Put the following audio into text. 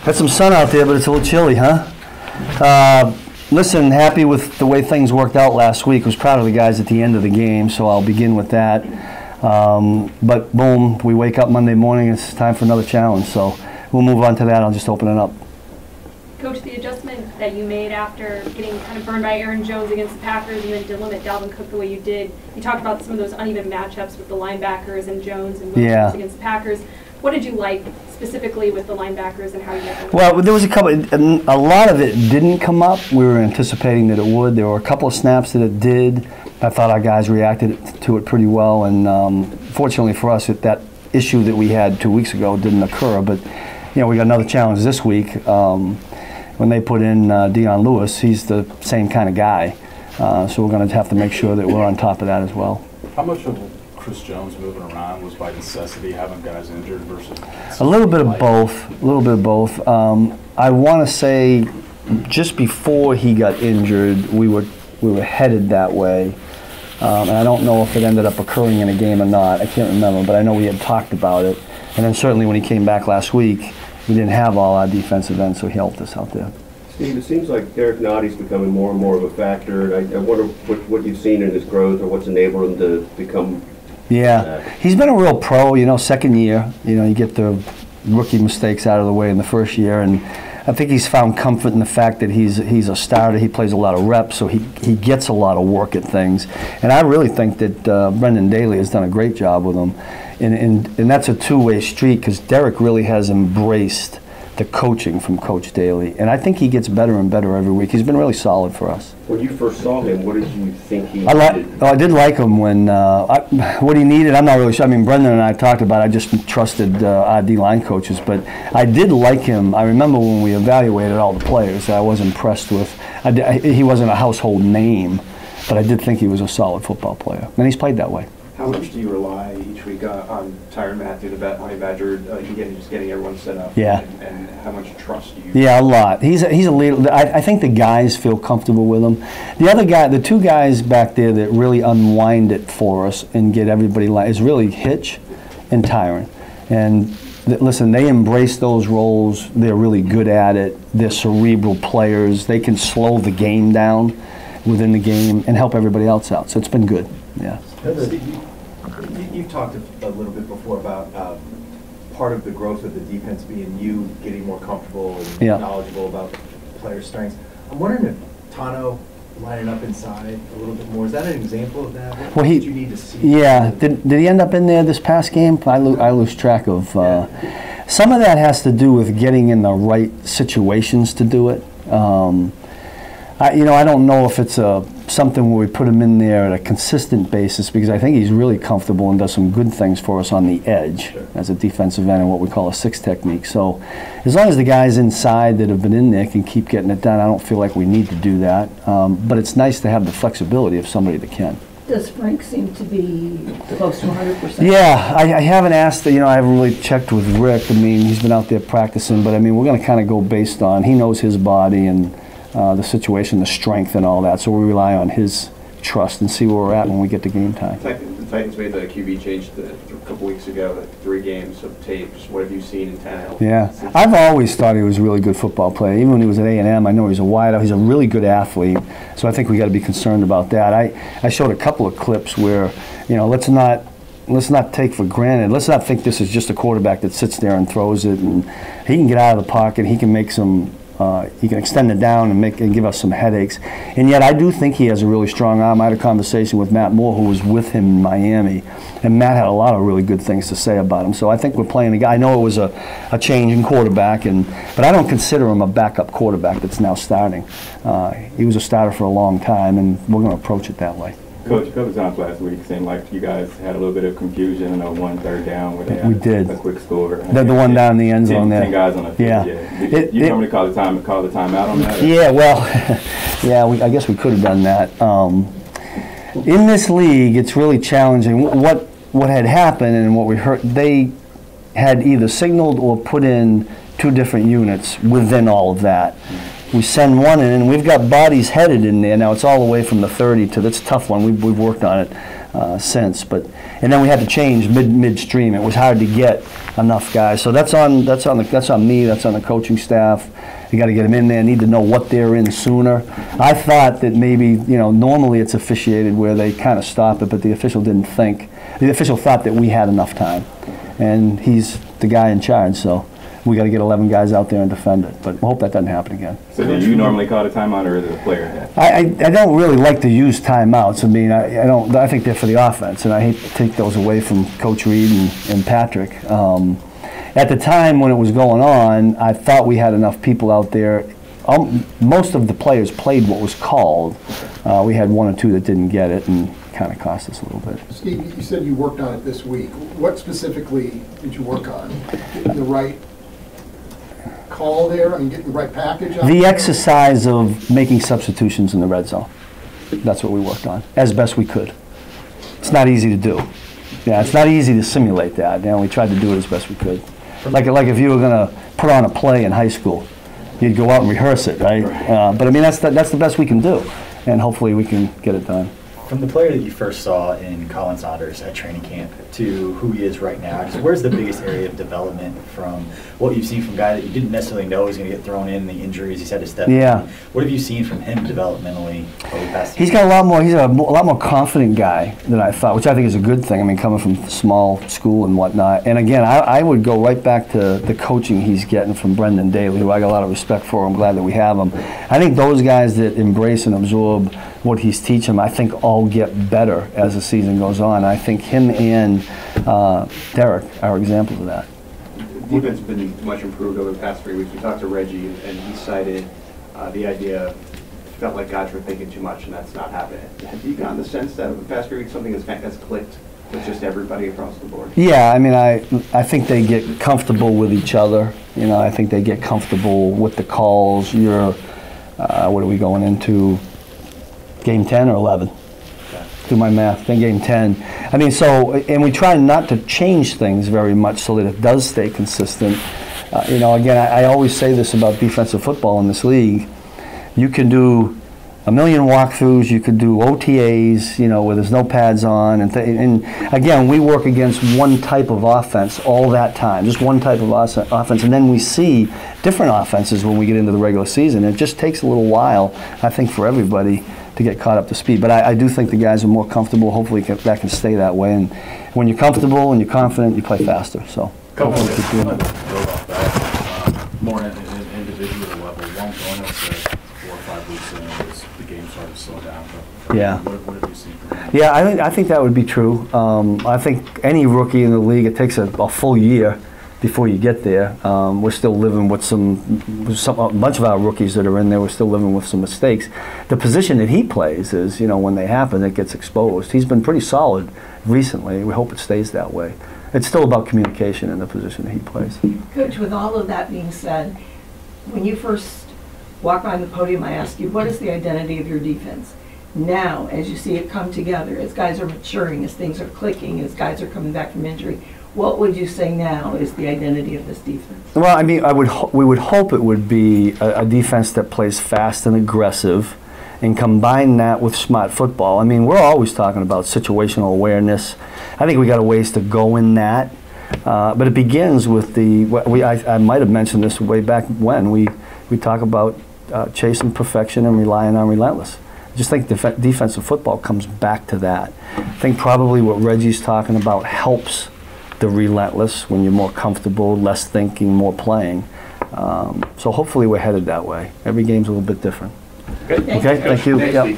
Got some sun out there, but it's a little chilly, huh? Listen, happy with the way things worked out last week. Was proud of the guys at the end of the game, so I'll begin with that. But boom, we wake up Monday morning, it's time for another challenge. So we'll move on to that. I'll just open it up. Coach, the adjustment that you made after getting kind of burned by Aaron Jones against the Packers and then to limit Dalvin Cook the way you did, you talked about some of those uneven matchups with the linebackers and Jones and Williams against the Packers. What did you like specifically with the linebackers and how you got them? Well, there was a lot of it didn't come up. We were anticipating that it would. There were a couple of snaps that it did. I thought our guys reacted to it pretty well, and fortunately for us, that issue that we had 2 weeks ago didn't occur. But you know, we got another challenge this week. When they put in Dion Lewis, he's the same kind of guy. So we're going to have to make sure that we're on top of that as well. How much of Chris Jones moving around was by necessity, having guys injured versus? A little bit of both. A little bit of both. I want to say, just before he got injured, we were headed that way. And I don't know if it ended up occurring in a game or not. I can't remember, but I know we had talked about it. And then certainly when he came back last week, we didn't have all our defensive ends, so he helped us out there. Steve, it seems like Derek Notty's becoming more and more of a factor. I wonder what you've seen in his growth or what's enabled him to become. Yeah, he's been a real pro, you know, second year. You know, you get the rookie mistakes out of the way in the first year, and I think he's found comfort in the fact that he's a starter. He plays a lot of reps, so he gets a lot of work at things. And I really think that Brendan Daly has done a great job with him. And that's a two-way street because Derek really has embraced the coaching from Coach Daly. And I think he gets better and better every week. He's been really solid for us. When you first saw him, what did you think he needed? I did like him when, what he needed, I'm not really sure. I mean, Brendan and I talked about it. I just trusted our D-line coaches. But I did like him. I remember when we evaluated all the players, I was impressed with, he wasn't a household name, but I did think he was a solid football player. And he's played that way. How much do you rely each week on Tyrann Mathieu, the Honey Badger, just getting everyone set up? Yeah. And how much trust do you? Yeah, a lot. He's a leader. I think the guys feel comfortable with him. The two guys back there that really unwind it for us and get everybody is really Hitch and Tyrann. And listen, they embrace those roles. They're really good at it. They're cerebral players. They can slow the game down within the game and help everybody else out. So it's been good. Yeah. You've talked a little bit before about part of the growth of the defense being you getting more comfortable and knowledgeable about players' strengths. I'm wondering if Tano lining up inside a little bit more, is that an example of that? What did you need to see? Yeah. Did he end up in there this past game? I lose track of. Some of that has to do with getting in the right situations to do it. I don't know if it's something where we put him in there at a consistent basis because I think he's really comfortable and does some good things for us on the edge as a defensive end and what we call a six technique. So as long as the guys inside that have been in there can keep getting it done, I don't feel like we need to do that. But it's nice to have the flexibility of somebody that can. Does Frank seem to be close to 100%? Yeah, I haven't asked, I haven't really checked with Rick. I mean, he's been out there practicing, but I mean, we're going to kind of go based on, he knows his body and the situation, the strength and all that, so we rely on his trust and see where we're at when we get to game time. The Titans made the QB change a couple weeks ago, 3 games of tape. Just what have you seen in Tannehill? Yeah, I've always thought he was a really good football player. Even when he was at A&M, I know he's a wideout. He's a really good athlete, so I think we got to be concerned about that. I showed a couple of clips where, let's not take for granted. Let's not think this is just a quarterback that sits there and throws it. And he can get out of the pocket. He can make some. He can extend it down and give us some headaches. And yet I do think he has a really strong arm. I had a conversation with Matt Moore, who was with him in Miami, and Matt had a lot of really good things to say about him. So I think we're playing a guy. I know it was a change in quarterback, but I don't consider him a backup quarterback that's now starting. He was a starter for a long time, and we're going to approach it that way. Coach, a couple times last week seemed like you guys had a little bit of confusion in a 1-3rd down where they had a quick score. The one down in the end zone there. 10 guys on the field. Yeah. Did you want me to call the timeout on that? Yeah, well, I guess we could have done that. In this league, it's really challenging. What had happened and what we heard, they had either signaled or put in 2 different units within all of that. We send one in, and we've got bodies headed in there. Now, it's all the way from the 30 to, that's a tough one. We've worked on it. since. And then we had to change midstream. It was hard to get enough guys. So that's on me. That's on the coaching staff. You got to get them in there. Need to know what they're in sooner. I thought that maybe, normally it's officiated where they kind of stop it, but the official didn't think. The official thought that we had enough time, and he's the guy in charge. So we got to get 11 guys out there and defend it. But we hope that doesn't happen again. So do you normally call a timeout, or is it a player? I don't really like to use timeouts. I mean, I think they're for the offense, and I hate to take those away from Coach Reed and Patrick. At the time when it was going on, I thought we had enough people out there. Most of the players played what was called. We had one or two that didn't get it, and kind of cost us a little bit. Steve, you said you worked on it this week. What specifically did you work on? Getting the right call there and getting the right package on the exercise of making substitutions in the red zone. That's what we worked on, as best we could. It's not easy to do. Yeah, it's not easy to simulate that. We tried to do it as best we could. Like if you were going to put on a play in high school, you'd go out and rehearse it, right? But I mean, that's the best we can do, and hopefully we can get it done. From the player that you first saw in Colin Saunders at training camp to who he is right now, just where's the biggest area of development from what you've seen from a guy that you didn't necessarily know was going to get thrown in, the injuries he's had to step in? What have you seen from him developmentally over the past He's got a lot more. He's a lot more confident guy than I thought, which I think is a good thing. I mean, coming from small school and whatnot. And again, I would go right back to the coaching he's getting from Brendan Daly, who I got a lot of respect for. I'm glad that we have him. I think those guys that embrace and absorb what he's teaching them, I think all get better as the season goes on. I think him and Derek are examples of that. Defense has been much improved over the past 3 weeks. We talked to Reggie, and he cited the idea, felt like guys were thinking too much, and that's not happening. Have you gotten the sense that over the past 3 weeks something has clicked with just everybody across the board? Yeah, I mean, I think they get comfortable with each other. I think they get comfortable with the calls. What are we going into? Game 10 or 11? Do my math. Then game 10. I mean, and we try not to change things very much so that it does stay consistent. Again, I always say this about defensive football in this league. You can do a million walkthroughs, you could do OTAs, where there's no pads on, and again, we work against one type of offense all that time, just one type of offense, and then we see different offenses when we get into the regular season. It just takes a little while, I think, for everybody to get caught up to speed. But I do think the guys are more comfortable. Hopefully that can stay that way. And when you're comfortable and you're confident, you play faster. So hopefully keep doing it. More at an individual level, one bonus 4 or 5 weeks in was the game started to slow down. But yeah. What have you seen from him? Yeah, I think that would be true. I think any rookie in the league, it takes a full year before you get there. We're still living with a bunch of our rookies that are in there, we're still living with some mistakes. The position that he plays is, when they happen, it gets exposed. He's been pretty solid recently. We hope it stays that way. It's still about communication in the position that he plays. Coach, with all of that being said, when you first walked behind the podium, I asked you, what is the identity of your defense? Now, as you see it come together, as guys are maturing, as things are clicking, as guys are coming back from injury, what would you say now is the identity of this defense? Well, I mean, we would hope it would be a defense that plays fast and aggressive, and combine that with smart football. I mean, we're always talking about situational awareness. I think we got a ways to go in that, but it begins with I might have mentioned this way back when we talk about chasing perfection and relying on relentless. I just think defensive football comes back to that. I think probably what Reggie's talking about helps the relentless when you're more comfortable, less thinking, more playing. So hopefully we're headed that way. Every game's a little bit different. Okay, thank you. Yep.